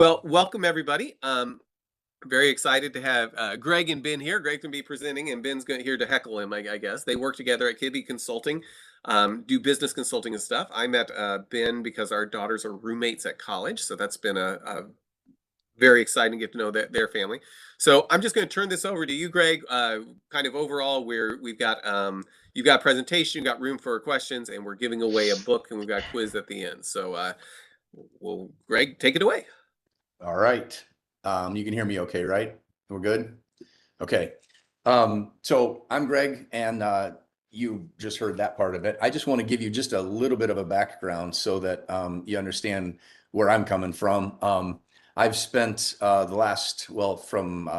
Well, welcome everybody. Very excited to have Greg and Ben here. Greg's gonna be presenting, and Ben's here to heckle him. I guess they work together at Kibbe Consulting, do business consulting and stuff. I met Ben because our daughters are roommates at college, so that's been a very exciting to get to know their family. So I'm just going to turn this over to you, Greg. Kind of overall, we've got you've got a presentation, you've got room for questions, and we're giving away a book, and we've got a quiz at the end. So, well, Greg, take it away. All right. You can hear me okay, right? We're good? Okay. So I'm Greg, and you just heard that part of it. I just want to give you just a little bit of a background so that you understand where I'm coming from. I've spent the last, well, from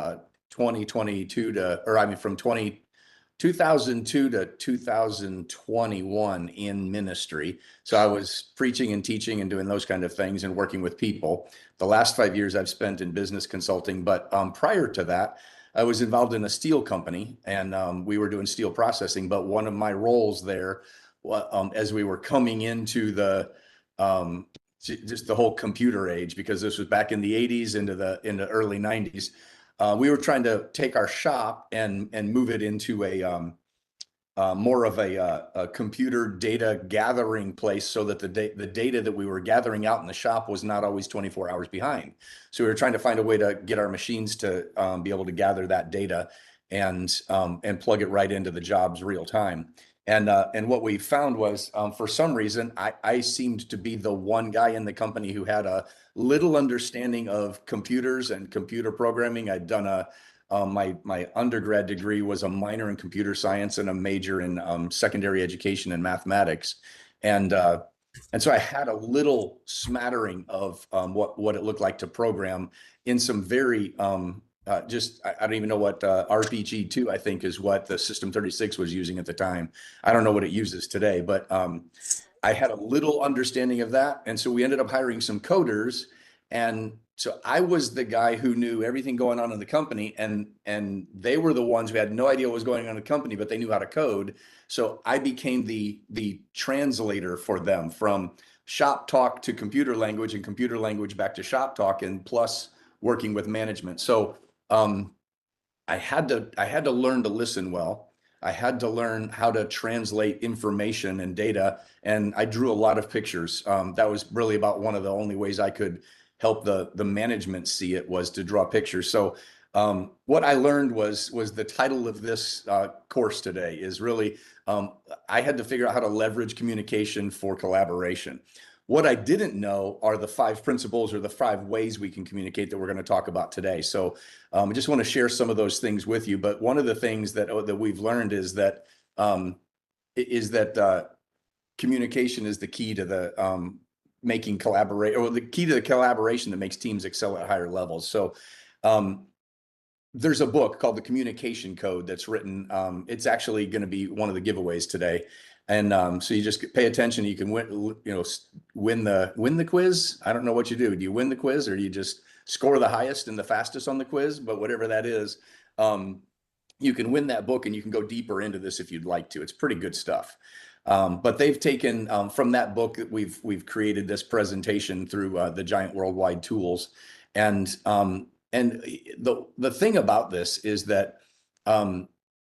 2022 to, or I mean, from 2002 to 2021 in ministry. So I was preaching and teaching and doing those kind of things and working with people. The last 5 years I've spent in business consulting, but prior to that, I was involved in a steel company, and we were doing steel processing. But one of my roles there, as we were coming into just the whole computer age, because this was back in the 80s into the early 90s, we were trying to take our shop and move it into a more of a computer data gathering place, so that the data that we were gathering out in the shop was not always 24 hours behind. So we were trying to find a way to get our machines to be able to gather that data and plug it right into the jobs real time. And what we found was, for some reason, I seemed to be the one guy in the company who had a little understanding of computers and computer programming. I'd done my undergrad degree was a minor in computer science and a major in secondary education and mathematics. And so I had a little smattering of what it looked like to program in some very I don't even know what RPG2, I think, is what the System 36 was using at the time. I don't know what it uses today, but I had a little understanding of that. And so we ended up hiring some coders. And so I was the guy who knew everything going on in the company, and they were the ones who had no idea what was going on in the company, but they knew how to code. So I became the translator for them, from shop talk to computer language, and computer language back to shop talk, and plus working with management. So I had to learn to listen well. I had to learn how to translate information and data, and I drew a lot of pictures. That was really about one of the only ways I could help the management see it, was to draw pictures. So what I learned was the title of this course today is really, I had to figure out how to leverage communication for collaboration. What I didn't know are the 5 principles, or the 5 ways we can communicate, that we're going to talk about today. So I just want to share some of those things with you. But one of the things that we've learned is that communication is the key to the making collaborate, or the key to the collaboration that makes teams excel at higher levels. So there's a book called The Communication Code that's written. It's actually going to be one of the giveaways today. And so you just pay attention. You can win the quiz. I don't know what you do. Do you win the quiz, or do you just score the highest and the fastest on the quiz? But whatever that is, you can win that book, and you can go deeper into this if you'd like to. It's pretty good stuff. But they've taken from that book that we've created this presentation through the giant worldwide tools. And the thing about this is that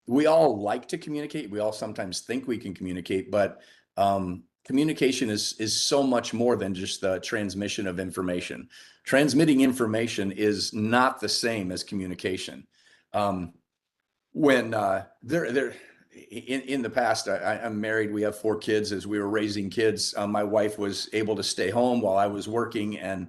we all like to communicate. We all sometimes think we can communicate, but communication is so much more than just the transmission of information. Transmitting information is not the same as communication. When in the past, I'm married. We have 4 kids. As we were raising kids, my wife was able to stay home while I was working, and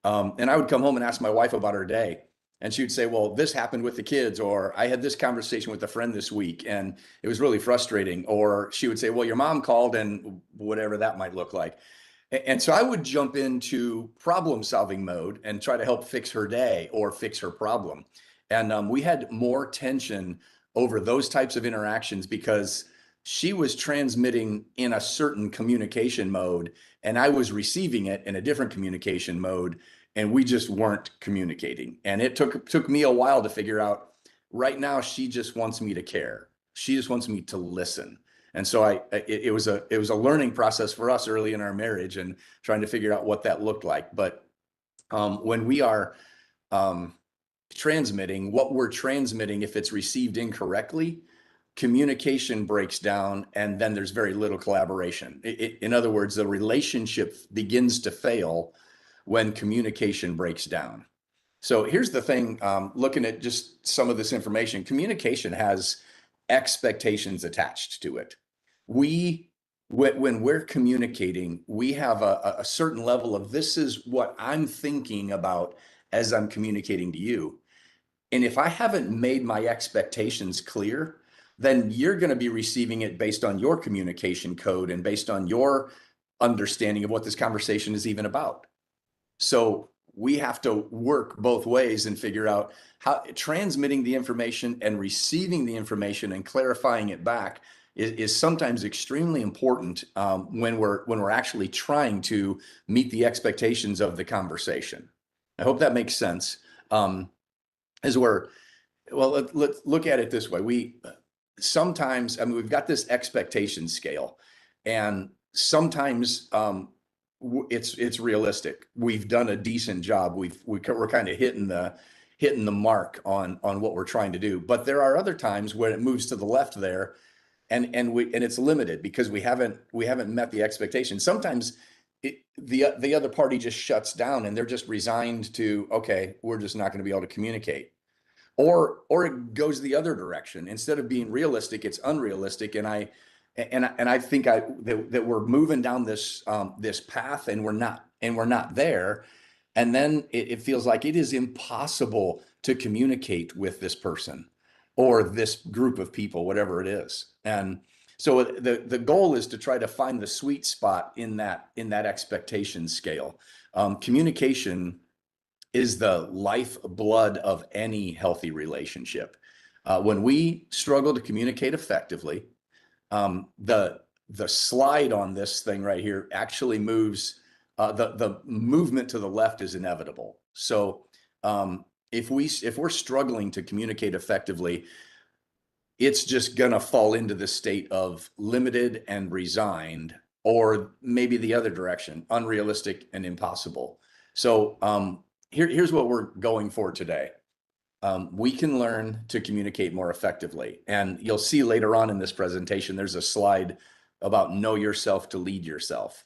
I would come home and ask my wife about her day. And she would say, well, this happened with the kids, or I had this conversation with a friend this week, and it was really frustrating. Or she would say, well, your mom called, and whatever that might look like. And so I would jump into problem solving mode and try to help fix her day or fix her problem. And we had more tension over those types of interactions, because she was transmitting in a certain communication mode, and I was receiving it in a different communication mode, and we just weren't communicating. And it took me a while to figure out, right now, she just wants me to care. She just wants me to listen. And so it was a learning process for us early in our marriage, and trying to figure out what that looked like. But When we are transmitting, what we're transmitting, if it's received incorrectly, communication breaks down, and then there's very little collaboration. In other words, the relationship begins to fail when communication breaks down. So here's the thing, looking at just some of this information, communication has expectations attached to it. When we're communicating, we have a certain level of, this is what I'm thinking about as I'm communicating to you. And if I haven't made my expectations clear, then you're going to be receiving it based on your communication code and based on your understanding of what this conversation is even about. So we have to work both ways and figure out how transmitting the information and receiving the information and clarifying it back is sometimes extremely important, when we're actually trying to meet the expectations of the conversation. I hope that makes sense. As we're Well, let's look at it this way. We sometimes, I mean, we've got this expectation scale, and sometimes it's realistic. We've done a decent job. We're kind of hitting the mark on what we're trying to do. But there are other times when it moves to the left there, and it's limited because we haven't met the expectation. Sometimes the other party just shuts down and they're just resigned to, okay, we're just not going to be able to communicate. Or it goes the other direction. Instead of being realistic, it's unrealistic. And I think that we're moving down this path, and we're not there. And then it feels like it is impossible to communicate with this person or this group of people, whatever it is. And so the goal is to try to find the sweet spot in that expectation scale. Communication is the lifeblood of any healthy relationship. When we struggle to communicate effectively, the slide on this thing right here actually moves. The movement to the left is inevitable. So if we're struggling to communicate effectively, it's just gonna fall into the state of limited and resigned, or maybe the other direction, unrealistic and impossible. So here's what we're going for today. We can learn to communicate more effectively. And you'll see later on in this presentation, there's a slide about know yourself to lead yourself.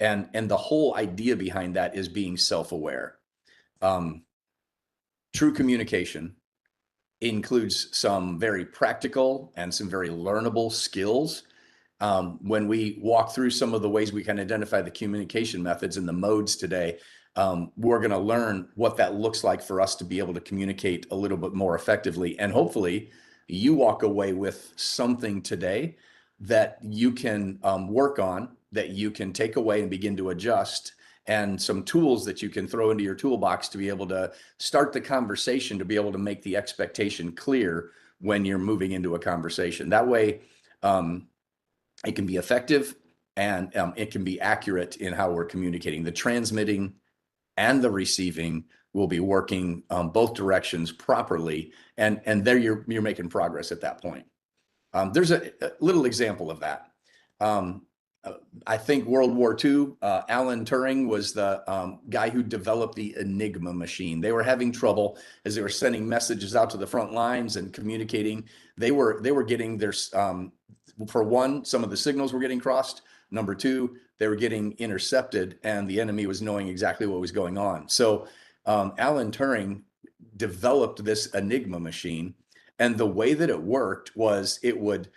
And the whole idea behind that is being self-aware. True communication includes some very practical and some very learnable skills. When we walk through some of the ways we can identify the communication methods and the modes today, we're going to learn what that looks like for us to be able to communicate a little bit more effectively. And hopefully you walk away with something today that you can work on, that you can take away and begin to adjust, and some tools that you can throw into your toolbox to be able to start the conversation, to be able to make the expectation clear when you're moving into a conversation. That way, it can be effective, and it can be accurate in how we're communicating. The transmitting and the receiving will be working both directions properly, and there you're making progress at that point. There's a little example of that. I think World War II, Alan Turing was the guy who developed the Enigma machine. They were having trouble as they were sending messages out to the front lines and communicating. They were getting their, for one, some of the signals were getting crossed. Number two, they were getting intercepted, and the enemy was knowing exactly what was going on. So Alan Turing developed this Enigma machine, and the way that it worked was it would,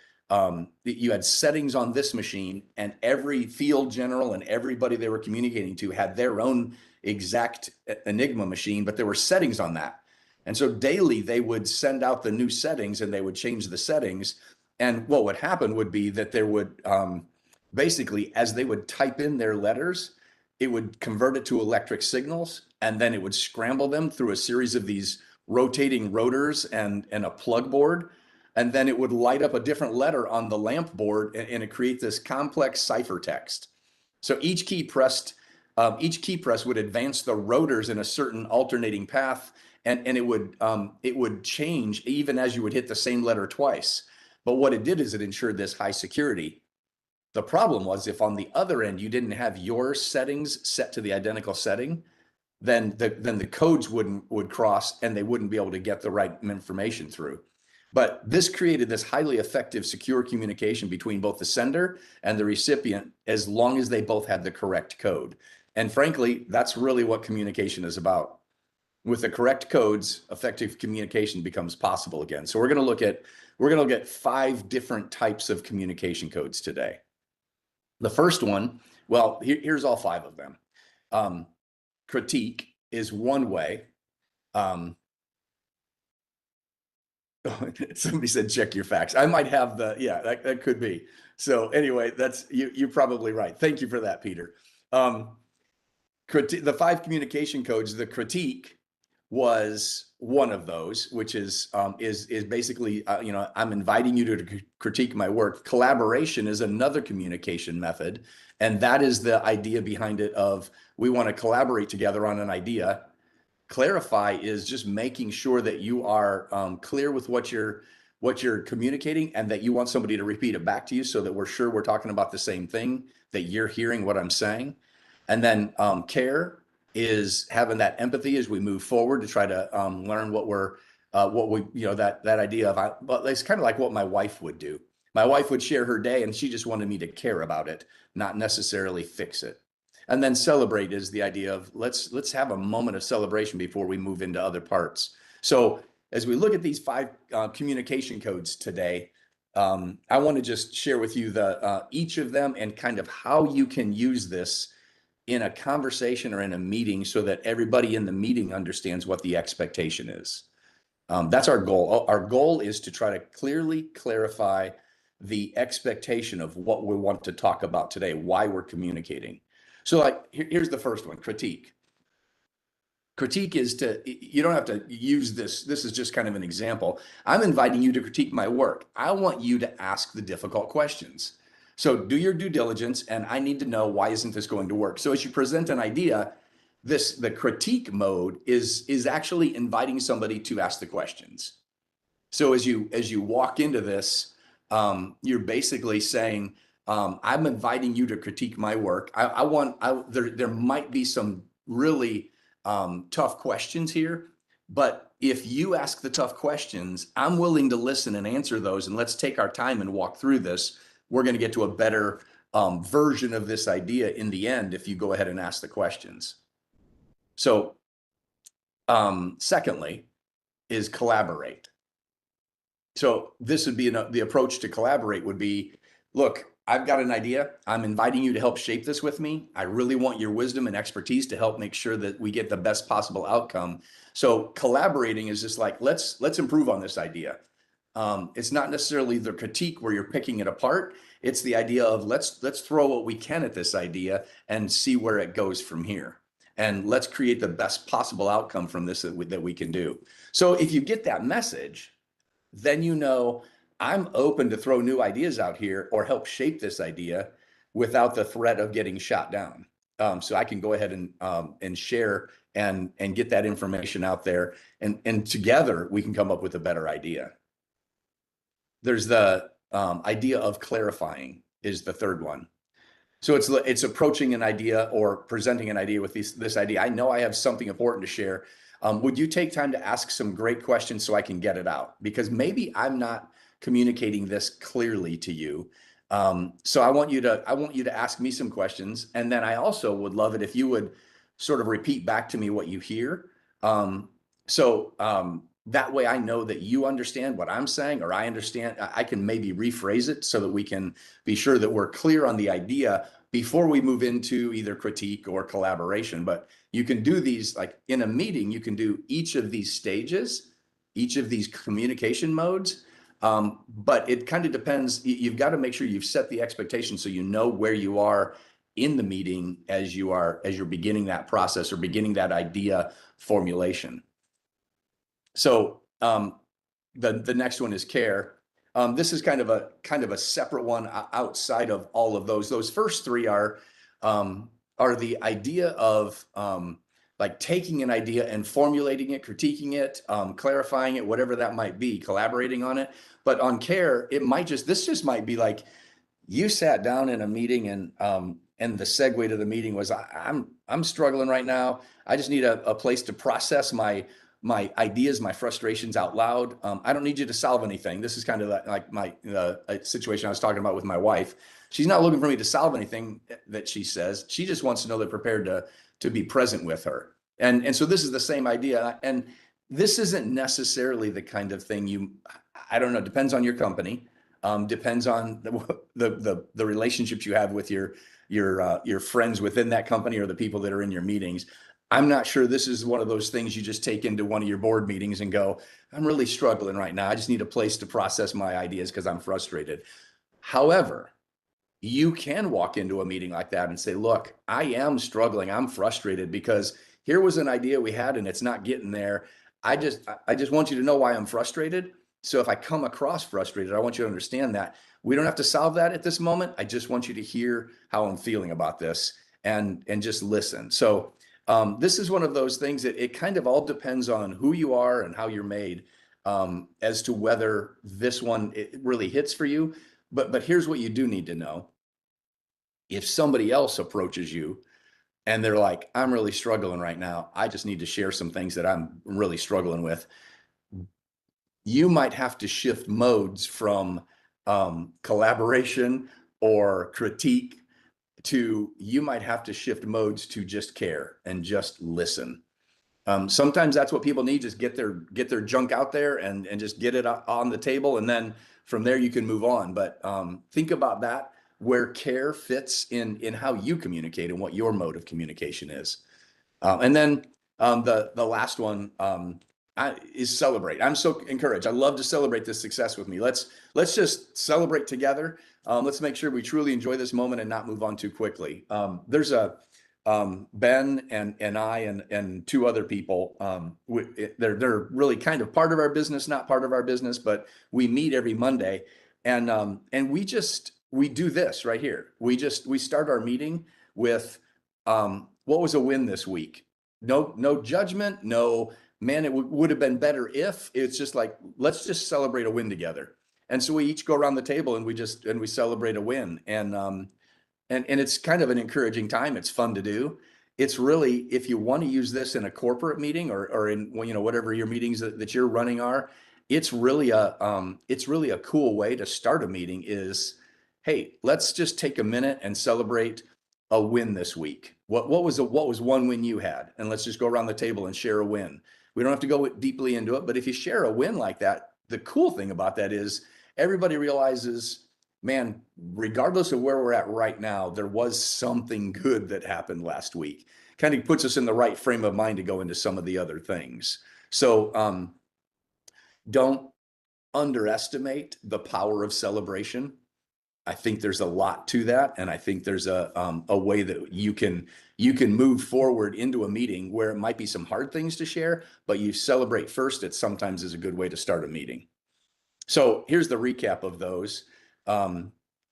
you had settings on this machine, and every field general and everybody they were communicating to had their own exact Enigma machine, but there were settings on that. And so daily they would send out the new settings, and they would change the settings. And what would happen would be that there would, basically, as they would type in their letters, it would convert it to electric signals, and then it would scramble them through a series of these rotating rotors and a plug board. And then it would light up a different letter on the lamp board, and it create this complex ciphertext. So each key press would advance the rotors in a certain alternating path, and it would change even as you would hit the same letter twice. But what it did is it ensured this high security. The problem was, if on the other end you didn't have your settings set to the identical setting, then the codes would cross and they wouldn't be able to get the right information through. But this created this highly effective, secure communication between both the sender and the recipient, as long as they both had the correct code. And frankly, that's really what communication is about. With the correct codes, effective communication becomes possible again. So we're going to look at 5 different types of communication codes today. The first one, well, here's all 5 of them. Critique is one way. Somebody said, check your facts. I might have that could be. So anyway, you're probably right. Thank you for that, Peter. The 5 communication codes, the critique was one of those, which is basically, I'm inviting you to critique my work. Collaboration is another communication method. And that is the idea behind it of, we want to collaborate together on an idea. Clarify is just making sure that you are clear with what you're communicating, and that you want somebody to repeat it back to you, so that we're sure we're talking about the same thing, that you're hearing what I'm saying. And then care is having that empathy as we move forward to try to learn that idea of, but it's kind of like what my wife would do. My wife would share her day and she just wanted me to care about it, not necessarily fix it. And then celebrate is the idea of let's have a moment of celebration before we move into other parts. So as we look at these 5 communication codes today, I want to just share with you each of them and kind of how you can use this in a conversation or in a meeting, so that everybody in the meeting understands what the expectation is. That's our goal. Our goal is to try to clearly clarify the expectation of what we want to talk about today, why we're communicating. So here's the first one, critique. Critique is you don't have to use this. This is just kind of an example. I'm inviting you to critique my work. I want you to ask the difficult questions. So do your due diligence, and I need to know, why isn't this going to work? So as you present an idea, the critique mode is actually inviting somebody to ask the questions. So as you walk into this, you're basically saying, I'm inviting you to critique my work. There might be some really tough questions here, but if you ask the tough questions, I'm willing to listen and answer those, and let's take our time and walk through this. We're going to get to a better version of this idea in the end if you go ahead and ask the questions. So secondly is collaborate. So this would be the approach to collaborate would be, look, I've got an idea. I'm inviting you to help shape this with me. I really want your wisdom and expertise to help make sure that we get the best possible outcome. So collaborating is just like, let's improve on this idea. It's not necessarily the critique where you're picking it apart. It's the idea of let's throw what we can at this idea and see where it goes from here. And let's create the best possible outcome from this that we can do. So if you get that message, then you know, I'm open to throw new ideas out here or help shape this idea without the threat of getting shot down. So I can go ahead and share and get that information out there, and together we can come up with a better idea. There's the idea of clarifying is the third one. So it's approaching an idea or presenting an idea with this idea. I know I have something important to share. Would you take time to ask some great questions so I can get it out? Because maybe I'm not communicating this clearly to you. So I want you to ask me some questions. And then I also would love it if you would sort of repeat back to me what you hear. That way I know that you understand what I'm saying, or I understand. I can maybe rephrase it so that we can be sure that we're clear on the idea before we move into either critique or collaboration. But you can do these, like in a meeting, you can do each of these stages, each of these communication modes. But it kind of depends. You've got to make sure you've set the expectation so you know where you are in the meeting as you're beginning that process or beginning that idea formulation. So the next one is care. This is kind of a separate one outside of all of those. Those first three are the idea of like taking an idea and formulating it, critiquing it, clarifying it, whatever that might be, collaborating on it. But on care, this just might be like you sat down in a meeting and the segue to the meeting was, I'm struggling right now. I just need a place to process my ideas, my frustrations out loud. I don't need you to solve anything. This is kind of like my situation I was talking about with my wife. She's not looking for me to solve anything that she says. She just wants to know they're prepared to be present with her. And so this is the same idea. And this isn't necessarily the kind of thing I don't know, depends on your company. Depends on the relationships you have with your friends within that company or the people that are in your meetings. I'm not sure this is one of those things you just take into one of your board meetings and go, I'm really struggling right now. I just need a place to process my ideas because I'm frustrated. However, you can walk into a meeting like that and say, look, I am struggling. I'm frustrated because here was an idea we had and it's not getting there. I just want you to know why I'm frustrated. So if I come across frustrated, I want you to understand that we don't have to solve that at this moment. I just want you to hear how I'm feeling about this and just listen. So this is one of those things that it kind of all depends on who you are and how you're made, as to whether this one it really hits for you. But here's what you do need to know. If somebody else approaches you and they're like, I'm really struggling right now, I just need to share some things that I'm really struggling with, you might have to shift modes from collaboration or critique to, you might have to shift modes to just care and just listen. Sometimes that's what people need, just get their junk out there and just get it on the table. And then from there you can move on. But think about that, where care fits in how you communicate and what your mode of communication is. And then the last one is celebrate. I'm so encouraged. I love to celebrate this success with me. Let's just celebrate together. Let's make sure we truly enjoy this moment and not move on too quickly. There's a Ben and I and two other people. They're really kind of part of our business, not part of our business, but we meet every Monday, and we do this right here. We start our meeting with what was a win this week. No judgment. No, man, it would have been better if. It's just like, let's just celebrate a win together. And so we each go around the table and we celebrate a win. And it's kind of an encouraging time. It's fun to do. It's really, if you want to use this in a corporate meeting or in, whatever your meetings that you're running are, it's really a cool way to start a meeting is, hey, let's just take a minute and celebrate a win this week. What was one win you had? And let's just go around the table and share a win. We don't have to go deeply into it, but if you share a win like that, the cool thing about that is everybody realizes, man, regardless of where we're at right now, there was something good that happened last week. Kind of puts us in the right frame of mind to go into some of the other things. So don't underestimate the power of celebration. I think there's a lot to that, and I think there's a way that you can move forward into a meeting where it might be some hard things to share, but you celebrate first. It sometimes is a good way to start a meeting. So here's the recap of those.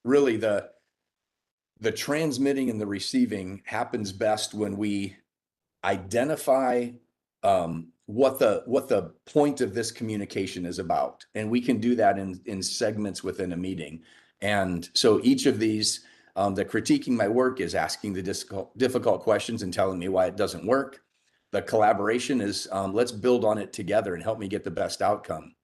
Really, the transmitting and the receiving happens best when we identify what the point of this communication is about, and we can do that in segments within a meeting. And so each of these, the critiquing my work is asking the difficult questions and telling me why it doesn't work. The collaboration is let's build on it together and help me get the best outcome.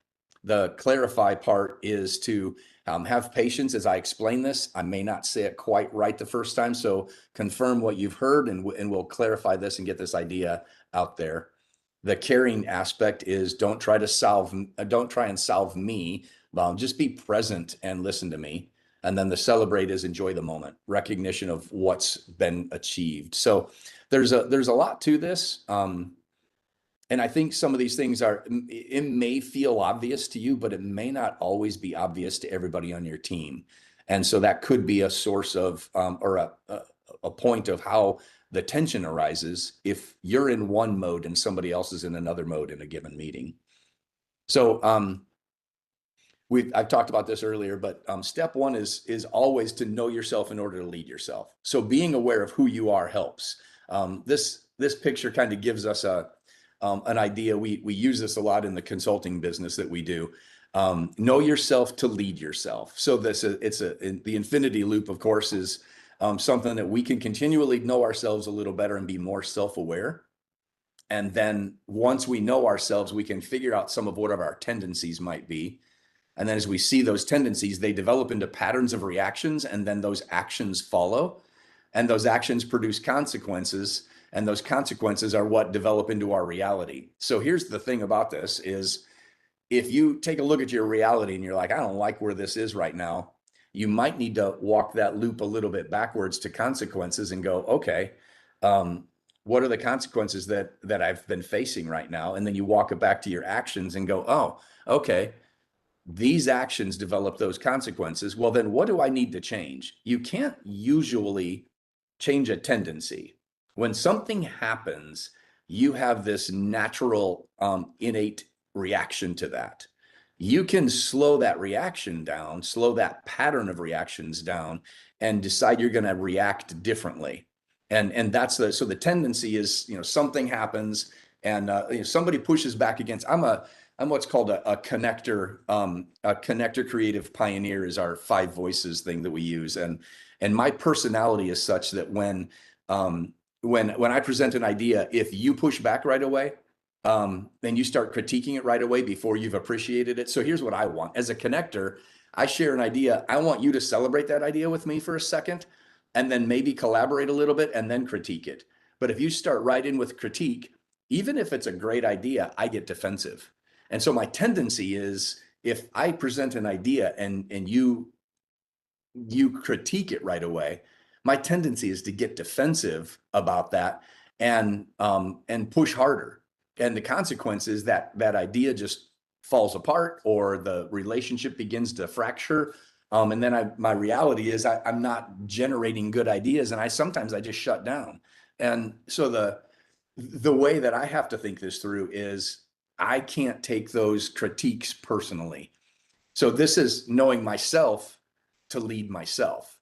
The clarify part is to have patience as I explain this. I may not say it quite right the first time, so confirm what you've heard and we'll clarify this and get this idea out there. The caring aspect is don't try and solve me. Just be present and listen to me. And then the celebrate is enjoy the moment, recognition of what's been achieved. So there's a lot to this. And I think some of these things it may feel obvious to you, but it may not always be obvious to everybody on your team. And so that could be a source of, or a point of how the tension arises if you're in one mode and somebody else is in another mode in a given meeting. So I've talked about this earlier, but step one is always to know yourself in order to lead yourself. So being aware of who you are helps. This picture kind of gives us an idea. We use this a lot in the consulting business that we do. Know yourself to lead yourself. So the infinity loop, of course, is something that we can continually know ourselves a little better and be more self-aware. And then once we know ourselves, we can figure out some of what our tendencies might be. And then as we see those tendencies, they develop into patterns of reactions, and then those actions follow. And those actions produce consequences, and those consequences are what develop into our reality. So here's the thing about this is, if you take a look at your reality and you're like, I don't like where this is right now, you might need to walk that loop a little bit backwards to consequences and go, okay, what are the consequences that I've been facing right now? And then you walk it back to your actions and go, oh, okay, these actions develop those consequences. Well, then what do I need to change? You can't usually change a tendency. When something happens, you have this natural, innate reaction to that. You can slow that reaction down, slow that pattern of reactions down, and decide you're going to react differently. And that's so the tendency is, something happens and somebody pushes back against. I'm what's called a connector. A connector creative pioneer is our 5 voices thing that we use, and my personality is such that when I present an idea, if you push back right away, then you start critiquing it right away before you've appreciated it. So here's what I want as a connector. I share an idea. I want you to celebrate that idea with me for a second, and then maybe collaborate a little bit and then critique it. But if you start right in with critique, even if it's a great idea, I get defensive. And so my tendency is, if I present an idea and you critique it right away, my tendency is to get defensive about that and push harder. And the consequence is that that idea just falls apart, or the relationship begins to fracture. And then my reality is I'm not generating good ideas, and sometimes I just shut down. And so the way that I have to think this through is, I can't take those critiques personally. So this is knowing myself to lead myself.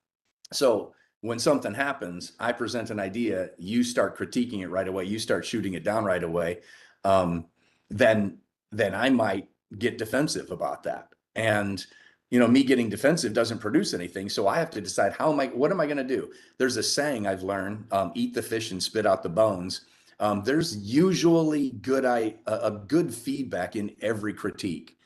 So when something happens, I present an idea, you start critiquing it right away, you start shooting it down right away, then I might get defensive about that. And me getting defensive doesn't produce anything. So I have to decide, what am I going to do? There's a saying I've learned, eat the fish and spit out the bones. There's usually a good feedback in every critique.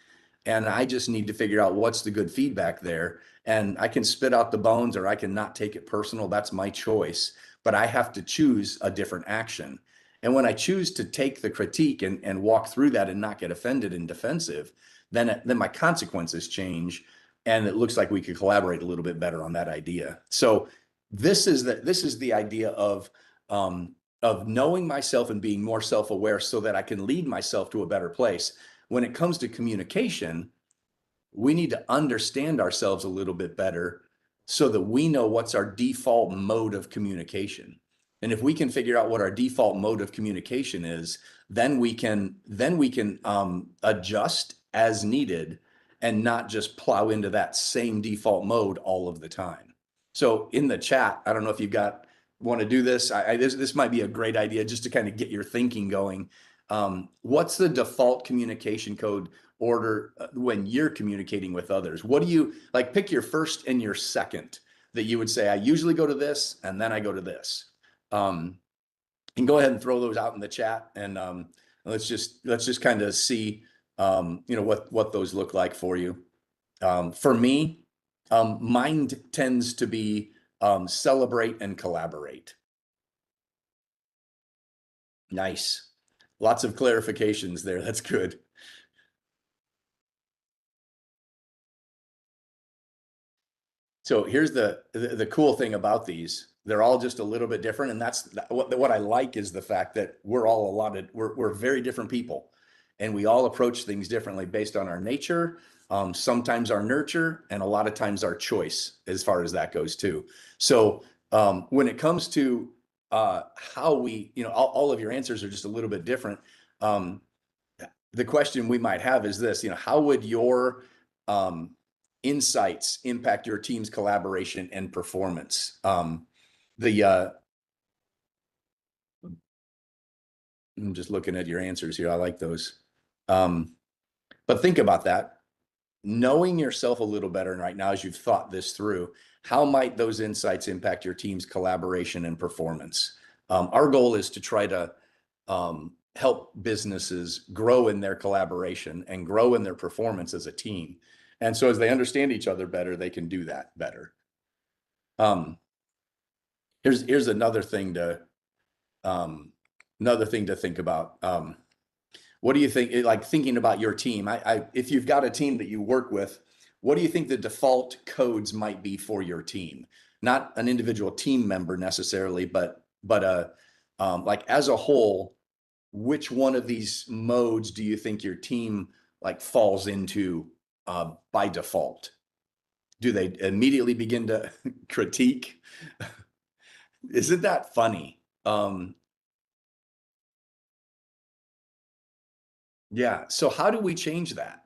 And I just need to figure out what's the good feedback there. And I can spit out the bones, or I can not take it personal. That's my choice. But I have to choose a different action. And when I choose to take the critique and walk through that and not get offended and defensive, then my consequences change. And it looks like we could collaborate a little bit better on that idea. So this is the idea of knowing myself and being more self-aware so that I can lead myself to a better place. When it comes to communication, we need to understand ourselves a little bit better so that we know what's our default mode of communication. And if we can figure out what our default mode of communication is, then we can adjust as needed and not just plow into that same default mode all of the time. So in the chat, I don't know if you want to do this. This might be a great idea just to kind of get your thinking going. What's the default communication code order when you're communicating with others? What do you like? Pick your first and your second that you would say, I usually go to this and then I go to this. And go ahead and throw those out in the chat, and let's just kind of see what those look like for you. For me, mine tends to be celebrate and collaborate. Nice. Lots of clarifications there. That's good. So here's the cool thing about these. They're all just a little bit different. And that's what I like, is the fact that we're very different people, and we all approach things differently based on our nature, sometimes our nurture, and a lot of times our choice, as far as that goes too. So when it comes to how we, all of your answers are just a little bit different. The question we might have is this, how would your insights impact your team's collaboration and performance? I'm just looking at your answers here. I like those. But think about that. Knowing yourself a little better, and right now, as you've thought this through, how might those insights impact your team's collaboration and performance? Our goal is to try to help businesses grow in their collaboration and grow in their performance as a team. And so as they understand each other better, they can do that better. Here's another thing to think about. What do you think, like thinking about your team? If you've got a team that you work with, what do you think the default codes might be for your team? Not an individual team member necessarily, but like as a whole, which one of these modes do you think your team like falls into by default? Do they immediately begin to critique? Isn't that funny? Yeah. So how do we change that?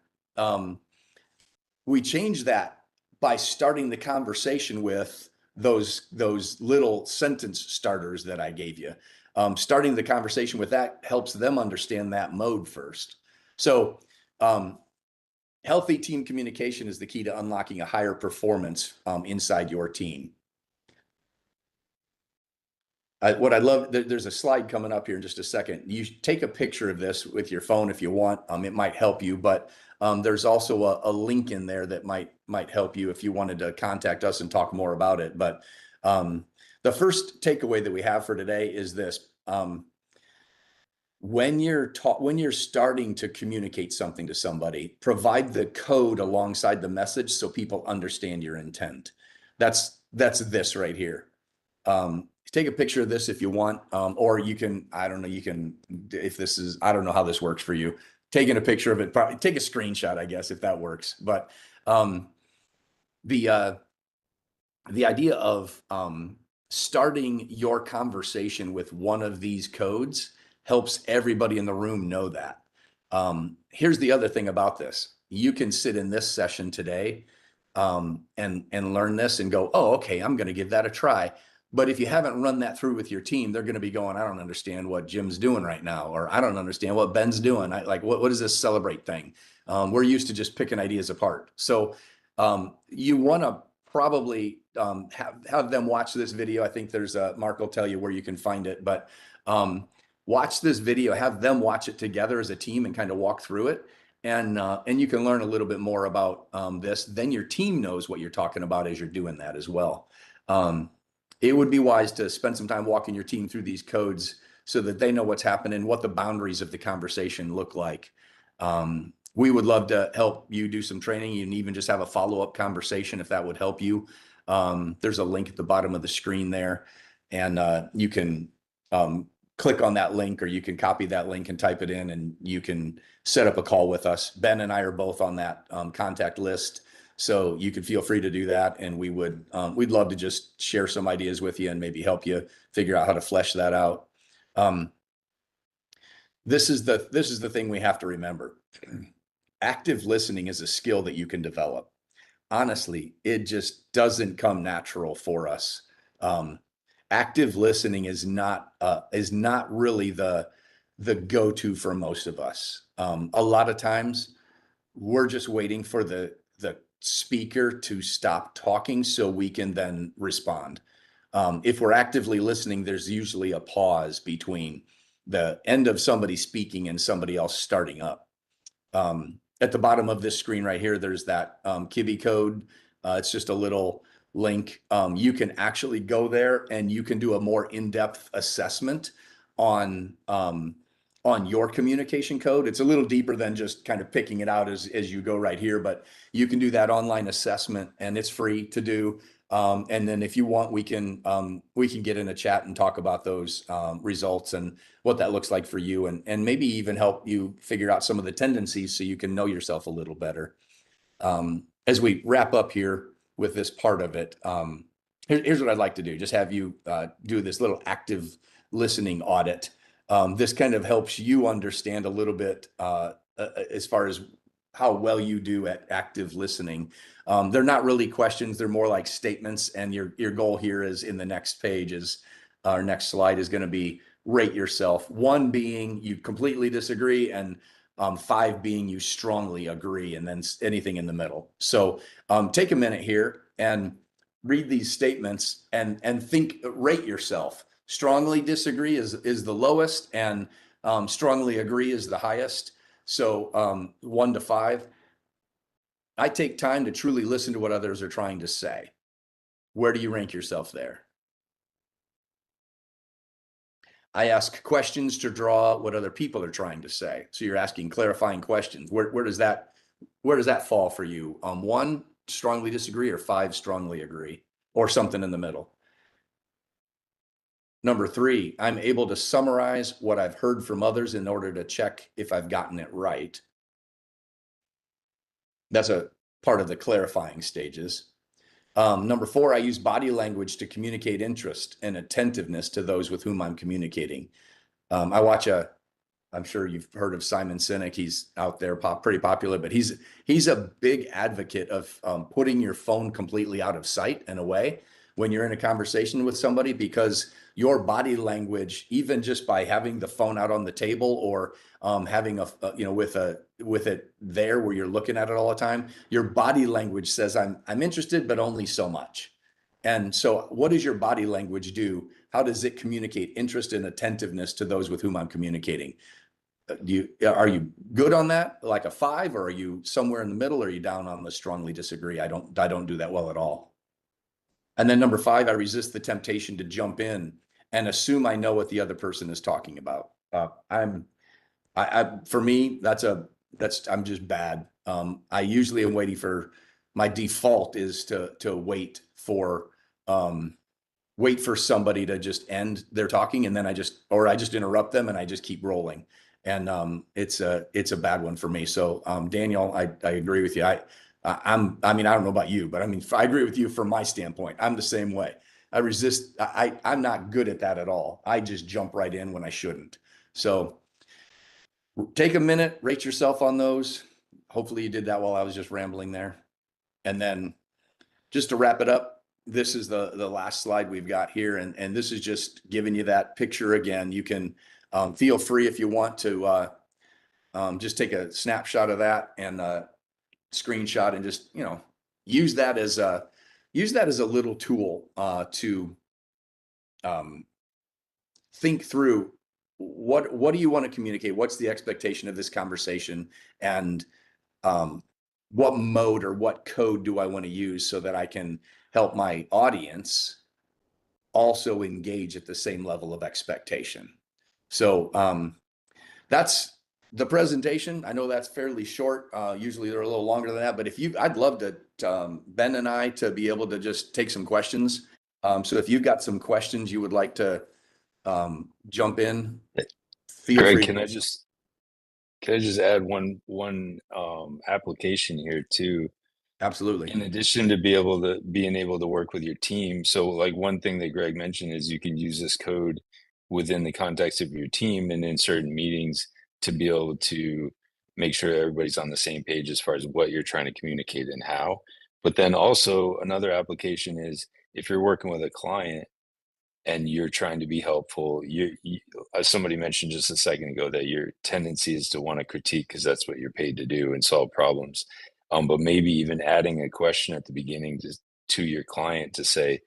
We change that by starting the conversation with those little sentence starters that I gave you. Starting the conversation with that helps them understand that mode first. So healthy team communication is the key to unlocking a higher performance inside your team. What I love, there's a slide coming up here in just a second. You take a picture of this with your phone if you want. It might help you, but there's also a link in there that might help you if you wanted to contact us and talk more about it. But the first takeaway that we have for today is this. When you're starting to communicate something to somebody, provide the code alongside the message so people understand your intent. That's this right here. Take a picture of this if you want, or you can, I don't know, you can, if this is, I don't know how this works for you, taking a picture of it, probably take a screenshot, I guess, if that works. But the idea of starting your conversation with one of these codes helps everybody in the room know that. Here's the other thing about this. You can sit in this session today and learn this and go, oh, okay, I'm going to give that a try. But if you haven't run that through with your team, they're going to be going, I don't understand what Jim's doing right now, or I don't understand what Ben's doing. Like, what is this celebrate thing? We're used to just picking ideas apart. So you want to probably have them watch this video. I think there's Mark will tell you where you can find it, but watch this video, have them watch it together as a team and kind of walk through it. And you can learn a little bit more about this. Then your team knows what you're talking about as you're doing that as well. It would be wise to spend some time walking your team through these codes so that they know what's happening, what the boundaries of the conversation look like. We would love to help you do some training and even just have a follow-up conversation if that would help you. There's a link at the bottom of the screen there, and you can click on that link, or you can copy that link and type it in, and you can set up a call with us. Ben and I are both on that contact list. So you can feel free to do that, and we'd love to just share some ideas with you and maybe help you figure out how to flesh that out. This is the thing we have to remember. Active listening is a skill that you can develop. Honestly, it just doesn't come natural for us. Active listening is not really the go-to for most of us. A lot of times we're just waiting for the speaker to stop talking so we can then respond. If we're actively listening, there's usually a pause between the end of somebody speaking and somebody else starting up. At the bottom of this screen right here, there's that Kibbe code. It's just a little link. You can actually go there and you can do a more in-depth assessment on your communication code. It's a little deeper than just kind of picking it out as you go right here, but you can do that online assessment and it's free to do. And then if you want, we can get in a chat and talk about those results and what that looks like for you, and maybe even help you figure out some of the tendencies so you can know yourself a little better. As we wrap up here with this part of it, here's what I'd like to do. Just have you do this little active listening audit. This kind of helps you understand a little bit as far as how well you do at active listening. They're not really questions. They're more like statements. And your goal here is in the next page is our next slide is going to be rate yourself. 1 being you completely disagree, and 5 being you strongly agree, and then anything in the middle. So take a minute here and read these statements and rate yourself. Strongly disagree is the lowest, and strongly agree is the highest. So 1 to 5. I take time to truly listen to what others are trying to say. Where do you rank yourself there? I ask questions to draw what other people are trying to say. So you're asking clarifying questions. Where does that fall for you? 1, strongly disagree, or 5, strongly agree, or something in the middle. Number 3, I'm able to summarize what I've heard from others in order to check if I've gotten it right. That's a part of the clarifying stages. Number 4, I use body language to communicate interest and attentiveness to those with whom I'm communicating. I'm sure you've heard of Simon Sinek. He's out there, pretty popular, but he's a big advocate of putting your phone completely out of sight and away when you're in a conversation with somebody, because your body language, even just by having the phone out on the table, or having with it there where you're looking at it all the time, your body language says I'm interested, but only so much. And so what does your body language do? How does it communicate interest and attentiveness to those with whom I'm communicating? Are you good on that, like a 5, or are you somewhere in the middle? Or are you down on the strongly disagree? I don't do that well at all. And then number 5, I resist the temptation to jump in and assume I know what the other person is talking about. For me, I'm just bad. I usually am waiting for, my default is to wait for somebody to just end their talking, and then I just interrupt them and I just keep rolling. And it's a bad one for me. So Daniel, I agree with you. I mean, I don't know about you, but I mean, I agree with you from my standpoint. I'm the same way. I'm not good at that at all. I just jump right in when I shouldn't. So take a minute, rate yourself on those. Hopefully you did that while I was just rambling there. And then just to wrap it up, this is the last slide we've got here. And this is just giving you that picture again. You can feel free, if you want to just take a snapshot of that and screenshot, and just, use that as a little tool to think through what do you want to communicate? What's the expectation of this conversation? And what mode or what code do I want to use so that I can help my audience also engage at the same level of expectation? So that's the presentation. I know that's fairly short. Usually they're a little longer than that, but I'd love to, Ben and I, to be able to just take some questions. So if you've got some questions you would like to jump in, feel Greg, free. can I just add one application here too? Absolutely. In addition to being able to work with your team. So like one thing that Greg mentioned is you can use this code within the context of your team and in certain meetings to be able to make sure everybody's on the same page as far as what you're trying to communicate and how. But then also another application is if you're working with a client and you're trying to be helpful, as somebody mentioned just a second ago, that your tendency is to want to critique because that's what you're paid to do and solve problems. But maybe even adding a question at the beginning to your client to say,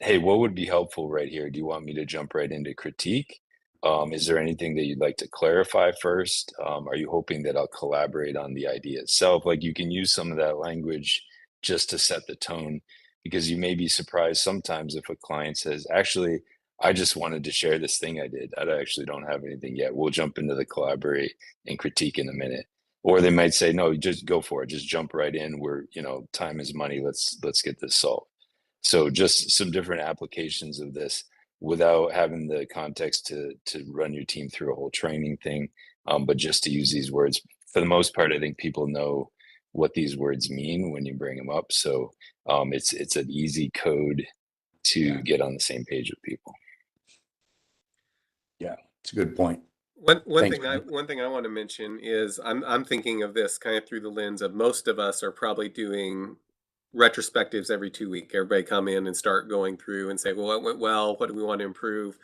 hey, what would be helpful right here? Do you want me to jump right into critique? Is there anything that you'd like to clarify first? Are you hoping that I'll collaborate on the idea itself? Like you can use some of that language just to set the tone, because you may be surprised sometimes if a client says, actually, I just wanted to share this thing I did. I actually don't have anything yet. We'll jump into the collaborate and critique in a minute. Or they might say, no, just go for it. Just jump right in. Time is money. Let's get this solved. So just some different applications of this without having the context to run your team through a whole training thing, but just to use these words. For the most part, I think people know what these words mean when you bring them up. So it's an easy code to get on the same page with people. Yeah, it's a good point. One Thanks, thing Ben. I want to mention is I'm thinking of this kind of through the lens of most of us are probably doing retrospectives every 2 week. Everybody come in and start going through and say, well, what went well? What do we want to improve?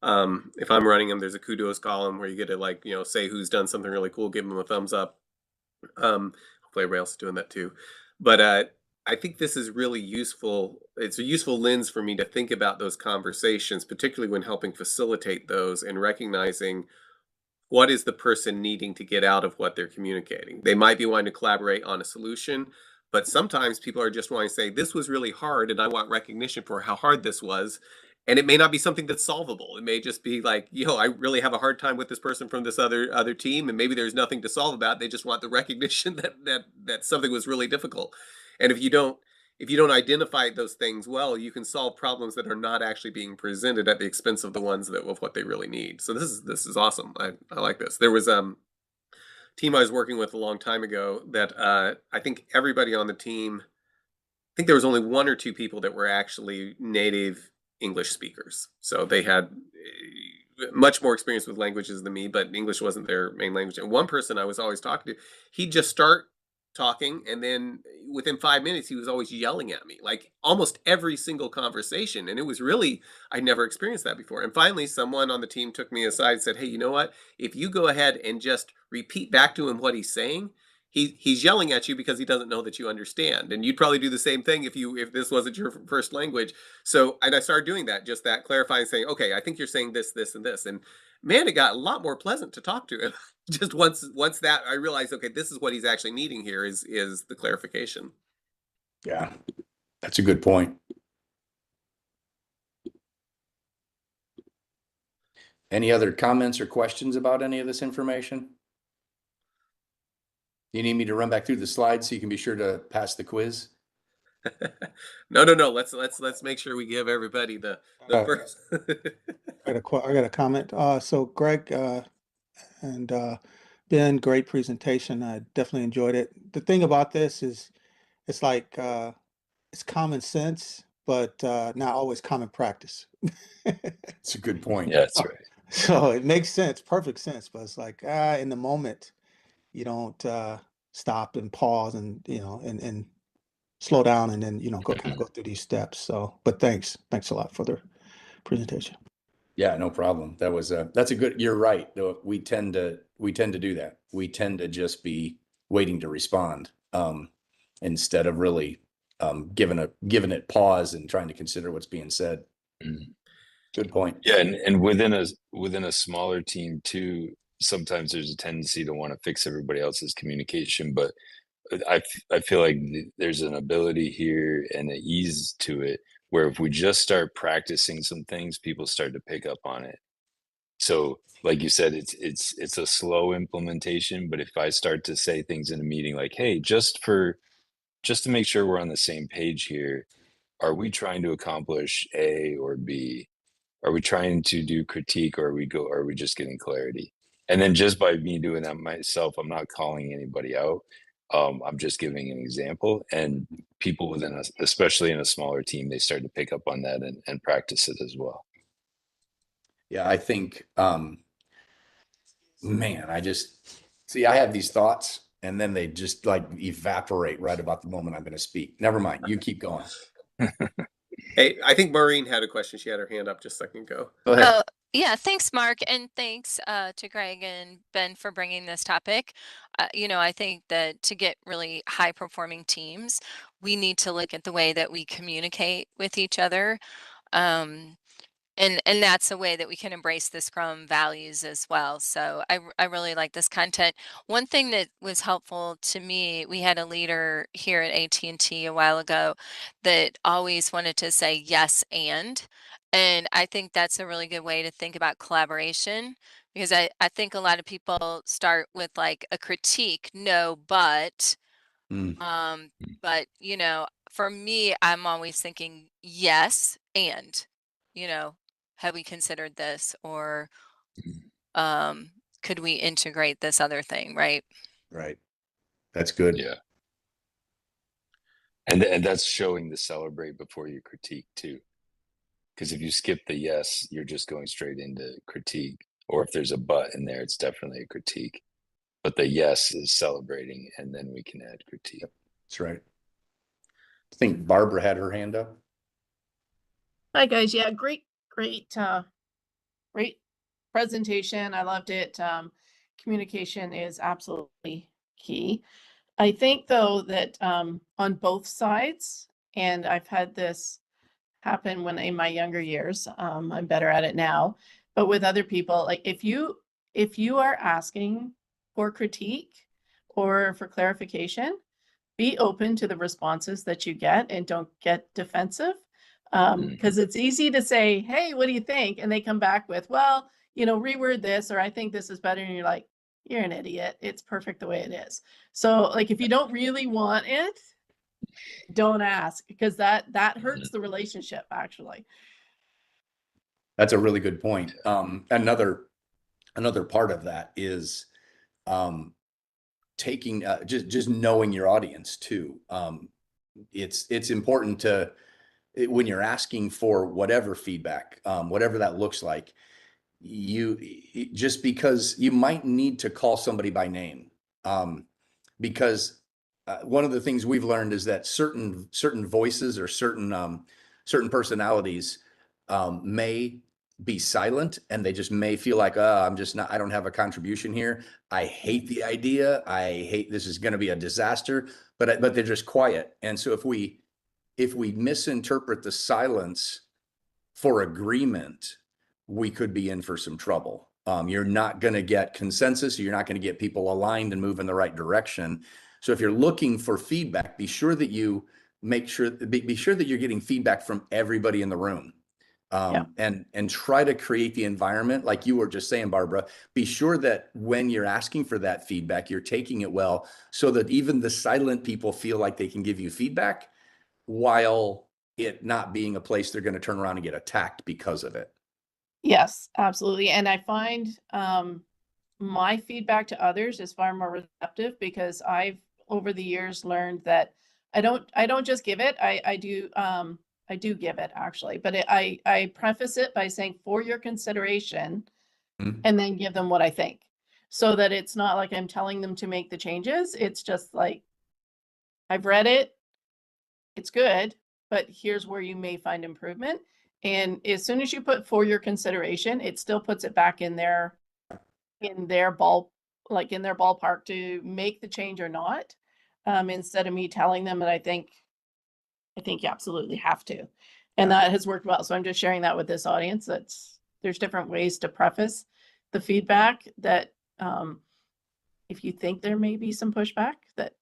If I'm running them, there's a kudos column where you get to say who's done something really cool, give them a thumbs up. Hopefully everybody else is doing that too. But I think this is really useful. It's a useful lens for me to think about those conversations, particularly when helping facilitate those and recognizing what is the person needing to get out of what they're communicating. They might be wanting to collaborate on a solution, but sometimes people are just wanting to say, this was really hard, and I want recognition for how hard this was. And it may not be something that's solvable. It may just be like, I really have a hard time with this person from this other team, and maybe there's nothing to solve about. They just want the recognition that something was really difficult. And if you don't identify those things well, you can solve problems that are not actually being presented at the expense of the ones that of what they really need. So this is awesome. I like this. There was team I was working with a long time ago that I think everybody on the team, I think there was only one or two people that were actually native English speakers. So they had much more experience with languages than me, but English wasn't their main language. And one person I was always talking to, he'd just start talking, and then within 5 minutes he was always yelling at me, like almost every single conversation. And it was really, I'd never experienced that before. And finally someone on the team took me aside and said, hey, you know what, if you go ahead and just repeat back to him what he's saying, he's yelling at you because he doesn't know that you understand. And you'd probably do the same thing if this wasn't your first language. So, and I started doing that, just that clarifying, saying, okay, I think you're saying this, this, and this. And man, it got a lot more pleasant to talk to him. Just once that I realized, okay, this is what he's actually needing here is the clarification. Yeah, that's a good point. Any other comments or questions about any of this information? You need me to run back through the slides so you can be sure to pass the quiz? No. Let's make sure we give everybody the first. I got a comment. So Greg and Ben, great presentation. I definitely enjoyed it. The thing about this is it's like it's common sense, but not always common practice. It's a good point. Yeah, that's right. So it makes sense, perfect sense, but it's like in the moment you don't stop and pause and and slow down and then go kind of go through these steps. So, but thanks a lot for the presentation. Yeah, no problem. That's a good, you're right. Though we tend to do that. We tend to just be waiting to respond, instead of really, giving it pause and trying to consider what's being said. Mhm. Good point. Yeah, and within a smaller team too, sometimes there's a tendency to want to fix everybody else's communication, but I feel like there's an ability here and an ease to it where if we just start practicing some things, people start to pick up on it. So, like you said, it's a slow implementation, but if I start to say things in a meeting like, "Hey, just to make sure we're on the same page here, are we trying to accomplish A or B? Are we trying to do critique, or are we just getting clarity?" And then just by me doing that myself, I'm not calling anybody out. I'm just giving an example, and people within us, especially in a smaller team, they start to pick up on that and practice it as well. Yeah, I think, man, I have these thoughts and then they just like evaporate right about the moment I'm going to speak. Never mind. You keep going. Hey, I think Maureen had a question. She had her hand up just a second ago. Go ahead. Oh, yeah, thanks, Mark, and thanks to Greg and Ben for bringing this topic. I think that to get really high performing teams, we need to look at the way that we communicate with each other. Um, and that's a way that we can embrace the Scrum values as well. So I really like this content. One thing that was helpful to me, we had a leader here at AT&T a while ago that always wanted to say yes and I think that's a really good way to think about collaboration because I think a lot of people start with like a critique, no, Mm, um, but for me, I'm always thinking yes, and you know, have we considered this or um could we integrate this other thing, right? right. That's good. Yeah, and that's showing the celebrate before you critique too. Because if you skip the yes, you're just going straight into critique. Or if there's a but in there, it's definitely a critique. But the yes is celebrating, and then we can add critique. That's right. I think Barbara had her hand up. Hi guys, yeah, great presentation. I loved it. Communication is absolutely key. I think though that on both sides, and I've had this happen when in my younger years, I'm better at it now, but with other people, like if you are asking for critique or for clarification, be open to the responses that you get and don't get defensive. Because it's easy to say, hey, what do you think? And they come back with, well, reword this, or I think this is better. And you're like, you're an idiot. It's perfect the way it is. So like, if you don't really want it, don't ask, because that hurts the relationship actually. That's a really good point. Another part of that is taking just knowing your audience too. It's important to, when you're asking for whatever feedback, whatever that looks like, just because you might need to call somebody by name, because one of the things we've learned is that certain voices or certain personalities may be silent, and they just may feel like, I don't have a contribution here. I hate the idea. This is going to be a disaster, but they're just quiet. And so if we misinterpret the silence for agreement, we could be in for some trouble. You're not going to get consensus. You're not going to get people aligned and move in the right direction. So if you're looking for feedback, be sure that you be sure that you're getting feedback from everybody in the room. And try to create the environment, like you were just saying, Barbara. Be sure that when you're asking for that feedback, you're taking it well, so that even the silent people feel like they can give you feedback, while it not being a place they're going to turn around and get attacked because of it. Yes, absolutely. And I find my feedback to others is far more receptive, because I've over the years learned that I don't just give it. I do give it actually, but I preface it by saying, for your consideration, and then give them what I think, so that it's not like I'm telling them to make the changes. It's just like, I've read it. It's good, but here's where you may find improvement. And as soon as you put for your consideration, it still puts it back in their ballpark to make the change or not. Instead of me telling them that I think you absolutely have to. And that has worked well. So I'm just sharing that with this audience. There's different ways to preface the feedback, that if you think there may be some pushback, that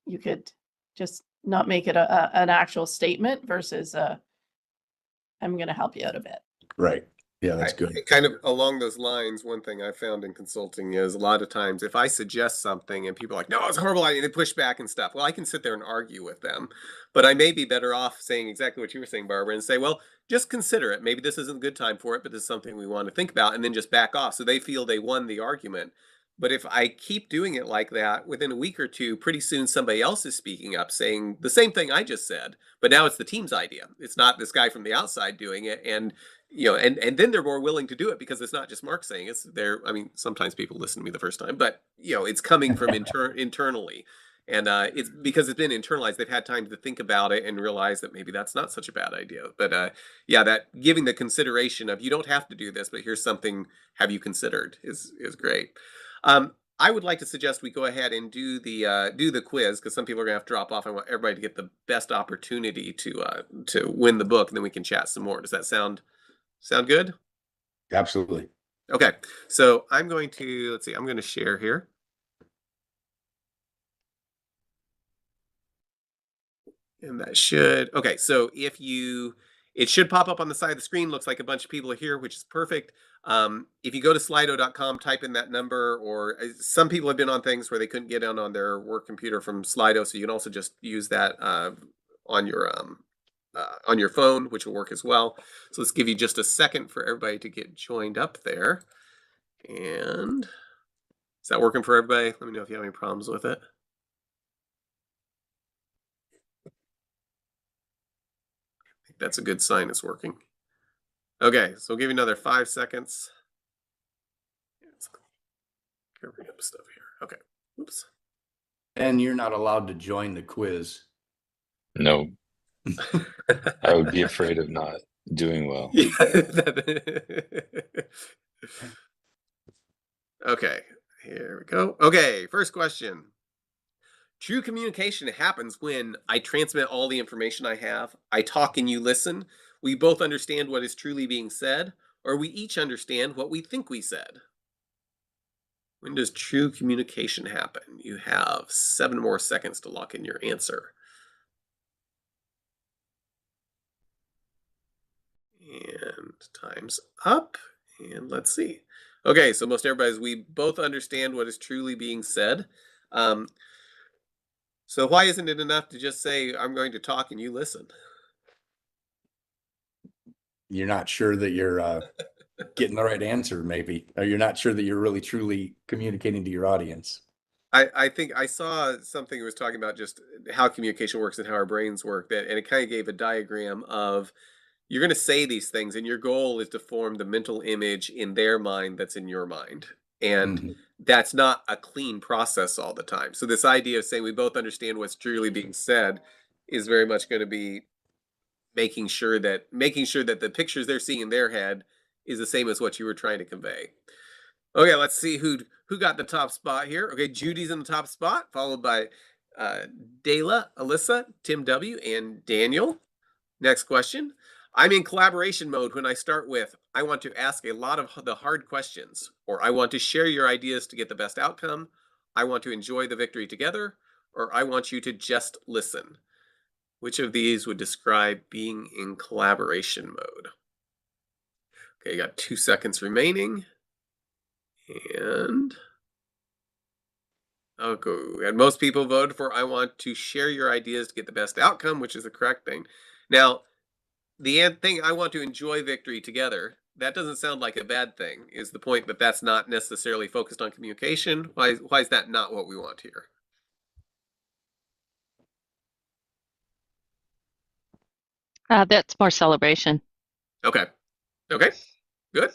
you could just not make it an actual statement versus I'm going to help you out a bit. Right. Yeah, that's good. Kind of along those lines, one thing I found in consulting is, a lot of times if I suggest something and people are like, no, it's a horrible idea, they push back and stuff. Well, I can sit there and argue with them, but I may be better off saying exactly what you were saying, Barbara, and say, well, just consider it. Maybe this isn't a good time for it, but this is something we want to think about, and then just back off so they feel they won the argument. But if I keep doing it like that, within a week or two, pretty soon somebody else is speaking up saying the same thing I just said, but now it's the team's idea. It's not this guy from the outside doing it. And and then they're more willing to do it, because it's not just Mark saying it's there. I mean, sometimes people listen to me the first time, but it's coming from internally, and it's because it's been internalized. They've had time to think about it and realize that maybe that's not such a bad idea. But that giving the consideration of, you don't have to do this, but here's something, have you considered, is great. I would like to suggest we go ahead and do the quiz, because some people are gonna have to drop off. I want everybody to get the best opportunity to win the book, and then we can chat some more. Does that sound good? Absolutely. Okay, so I'm going to, let's see, I'm going to share here. And that should, okay, so it should pop up on the side of the screen. Looks like a bunch of people are here, which is perfect. If you go to slido.com, type in that number, or some people have been on things where they couldn't get on their work computer from Slido, so you can also just use that on your phone, which will work as well. So let's give you just a second for everybody to get joined up there. And is that working for everybody? Let me know if you have any problems with it. I think that's a good sign it's working. Okay, so we'll give you another 5 seconds. Let's bring up stuff here. Okay, oops. And you're not allowed to join the quiz. No. I would be afraid of not doing well. Okay, here we go. Okay, first question. True communication happens when I transmit all the information I have, I talk and you listen, we both understand what is truly being said, or we each understand what we think we said. When does true communication happen? You have 7 more seconds to lock in your answer. And time's up. And let's see. Okay, so most everybody's, we both understand what is truly being said. So why isn't it enough to just say, I'm going to talk and you listen? You're not sure that you're getting the right answer, maybe, or you're not sure that you're really truly communicating to your audience. I think I saw something that was talking about just how communication works and how our brains work, and it kind of gave a diagram of you're going to say these things, and your goal is to form the mental image in their mind that's in your mind. And Mhm. that's not a clean process all the time. So, this idea of saying we both understand what's truly being said is very much going to be making sure that the pictures they're seeing in their head is the same as what you were trying to convey. Okay, let's see who got the top spot here. Okay, Judy's in the top spot, followed by uh, Dayla, Alyssa, Tim W, and Daniel. Next question. I'm in collaboration mode when I start with, I want to ask a lot of the hard questions, or I want to share your ideas to get the best outcome. I want to enjoy the victory together, or I want you to just listen. Which of these would describe being in collaboration mode? Okay, you got 2 seconds remaining. And okay, and most people voted for I want to share your ideas to get the best outcome, which is the correct thing. Now, the thing I want to enjoy victory together, that doesn't sound like a bad thing. Is the point that that's not necessarily focused on communication? Why is that not what we want here? That's more celebration. Okay. Okay. Good.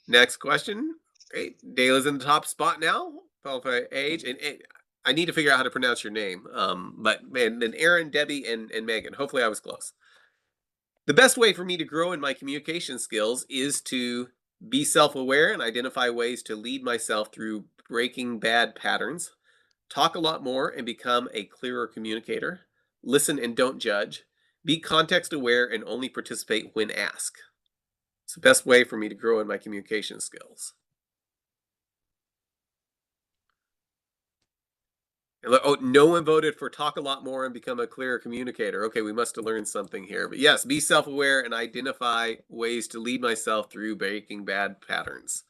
Next question. Great. Dayla's in the top spot now. Followed by Age and I need to figure out how to pronounce your name. But man, then Aaron, Debbie, and Megan. Hopefully, I was close. The best way for me to grow in my communication skills is to be self-aware and identify ways to lead myself through breaking bad patterns, talk a lot more and become a clearer communicator, listen and don't judge, be context aware and only participate when asked. It's the best way for me to grow in my communication skills. Oh, no one voted for talk a lot more and become a clearer communicator. Okay, we must have learned something here. But yes, be self-aware and identify ways to lead myself through breaking bad patterns.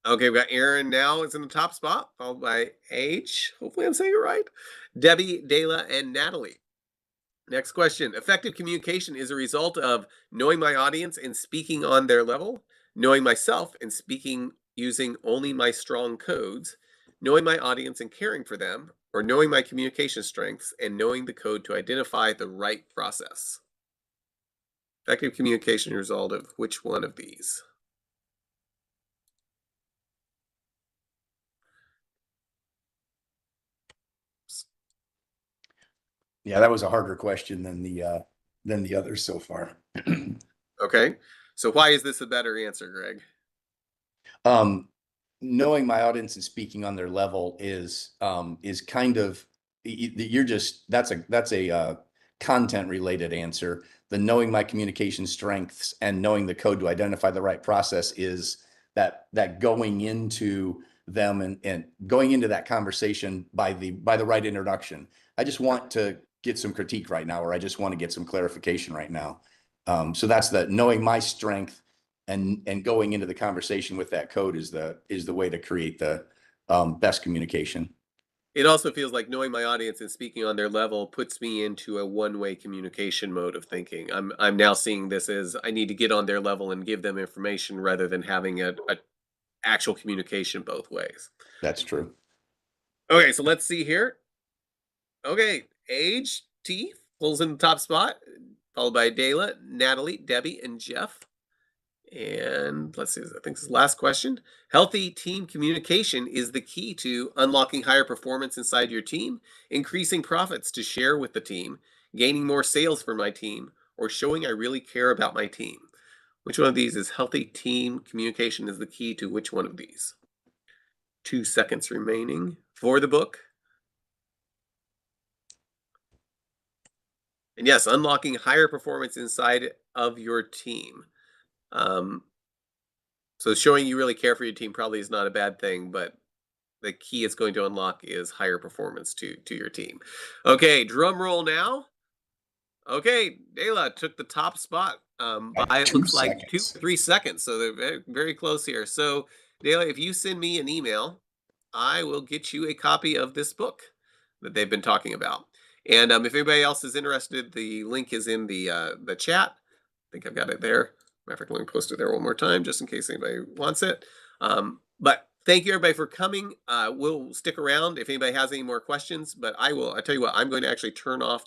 Okay, we got Aaron now is in the top spot, followed by H. Hopefully I'm saying it right. Debbie, Dayla, and Natalie. Next question. Effective communication is a result of knowing my audience and speaking on their level, knowing myself and speaking using only my strong codes, knowing my audience and caring for them, or knowing my communication strengths and knowing the code to identify the right process. Effective communication is a result of which one of these? Yeah, that was a harder question than the others so far. Okay. So why is this a better answer, Greg? Knowing my audience and speaking on their level is kind of you're just that's a content related answer. The knowing my communication strengths and knowing the code to identify the right process is that going into them and going into that conversation by the right introduction. I just want to get some critique right now, or I just want to get some clarification right now. So that's the knowing my strength and going into the conversation with that code is the way to create the best communication. It also feels like knowing my audience and speaking on their level puts me into a one-way communication mode of thinking. I'm now seeing this as I need to get on their level and give them information rather than having a actual communication both ways. That's true. Okay, so let's see here. Okay, Age T pulls in the top spot, followed by Dayla, Natalie, Debbie, and Jeff. And let's see, I think this is the last question. Healthy team communication is the key to unlocking higher performance inside your team, increasing profits to share with the team, gaining more sales for my team, or showing I really care about my team. Which one of these is healthy team communication is the key to which one of these? 2 seconds remaining for the book. And yes, unlocking higher performance inside of your team. So showing you really care for your team probably is not a bad thing, but the key it's going to unlock is higher performance to your team. Okay, drum roll now. Okay, Dela took the top spot by it looks like 2 or 3 seconds. So they're very, very close here. So Dela, if you send me an email, I will get you a copy of this book that they've been talking about. And if anybody else is interested, the link is in the chat. I think I've got it there. Matter of fact, let me post it there one more time just in case anybody wants it. But thank you everybody for coming. We'll stick around if anybody has any more questions, but I tell you what, I'm going to actually turn off